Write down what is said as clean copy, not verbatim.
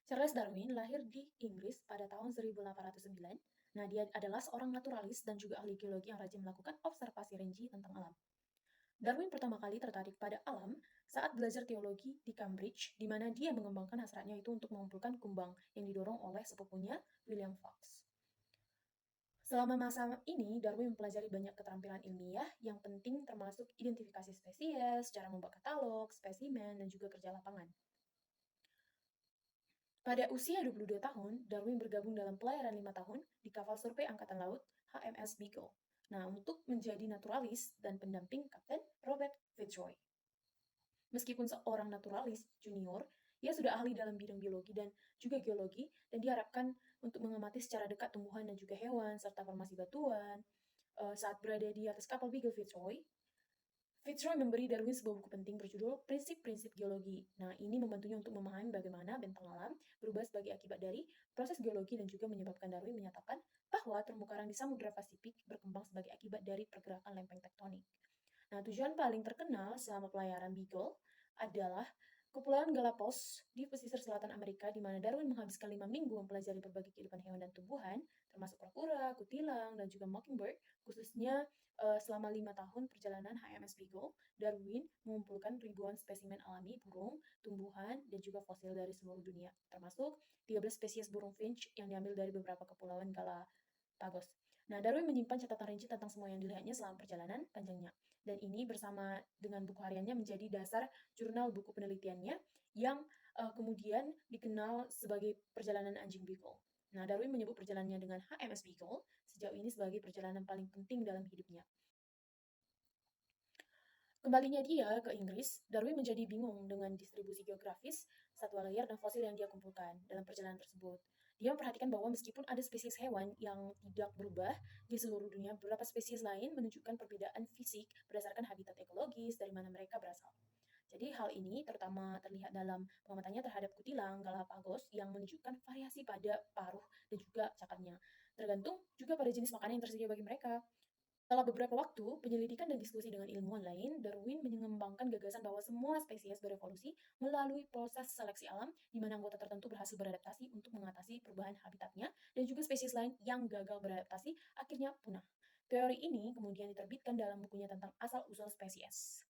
Charles Darwin lahir di Inggris pada tahun 1809. Nah, dia adalah seorang naturalis dan juga ahli geologi yang rajin melakukan observasi rinci tentang alam. Darwin pertama kali tertarik pada alam saat belajar teologi di Cambridge, di mana dia mengembangkan hasratnya itu untuk mengumpulkan kumbang yang didorong oleh sepupunya William Fox. Selama masa ini, Darwin mempelajari banyak keterampilan ilmiah yang penting termasuk identifikasi spesies, cara membuat katalog, spesimen, dan juga kerja lapangan. Pada usia 22 tahun, Darwin bergabung dalam pelayaran 5 tahun di kapal survei Angkatan Laut HMS Beagle. Nah, untuk menjadi naturalis dan pendamping Kapten Robert Fitzroy. Meskipun seorang naturalis junior, ia sudah ahli dalam bidang biologi dan juga geologi, dan diharapkan untuk mengamati secara dekat tumbuhan dan juga hewan, serta formasi batuan. Saat berada di atas kapal Beagle Fitzroy, Fitzroy memberi Darwin sebuah buku penting berjudul Prinsip-Prinsip Geologi. Nah, ini membantunya untuk memahami bagaimana bentang alam berubah sebagai akibat dari proses geologi dan juga menyebabkan Darwin menyatakan bahwa terumbu karang di Samudra Pasifik berkembang sebagai akibat dari pergerakan lempeng tektonik. Nah, tujuan paling terkenal selama pelayaran Beagle adalah Kepulauan Galapagos di pesisir selatan Amerika, di mana Darwin menghabiskan 5 minggu mempelajari berbagai kehidupan hewan dan tumbuhan, termasuk kura-kura, kutilang, dan juga mockingbird. Khususnya selama 5 tahun perjalanan HMS Beagle, Darwin mengumpulkan ribuan spesimen alami burung, tumbuhan, dan juga fosil dari seluruh dunia, termasuk 13 spesies burung finch yang diambil dari beberapa kepulauan Galapagos. Nah, Darwin menyimpan catatan rinci tentang semua yang dilihatnya selama perjalanan panjangnya. Dan ini bersama dengan buku hariannya menjadi dasar jurnal buku penelitiannya yang kemudian dikenal sebagai perjalanan anjing Beagle. Nah, Darwin menyebut perjalanannya dengan HMS Beagle sejauh ini sebagai perjalanan paling penting dalam hidupnya. Kembalinya dia ke Inggris, Darwin menjadi bingung dengan distribusi geografis, satwa liar, dan fosil yang dia kumpulkan dalam perjalanan tersebut. Dia memperhatikan bahwa meskipun ada spesies hewan yang tidak berubah di seluruh dunia, beberapa spesies lain menunjukkan perbedaan fisik berdasarkan habitat ekologis dari mana mereka berasal. Jadi hal ini terutama terlihat dalam pengamatannya terhadap kutilang Galapagos yang menunjukkan variasi pada paruh dan juga cakapnya. Tergantung juga pada jenis makanan yang tersedia bagi mereka. Setelah beberapa waktu penyelidikan dan diskusi dengan ilmuwan lain, Darwin mengembangkan gagasan bahwa semua spesies berevolusi melalui proses seleksi alam, di mana anggota tertentu berhasil beradaptasi untuk mengatasi perubahan habitatnya, dan juga spesies lain yang gagal beradaptasi akhirnya punah. Teori ini kemudian diterbitkan dalam bukunya tentang asal-usul spesies.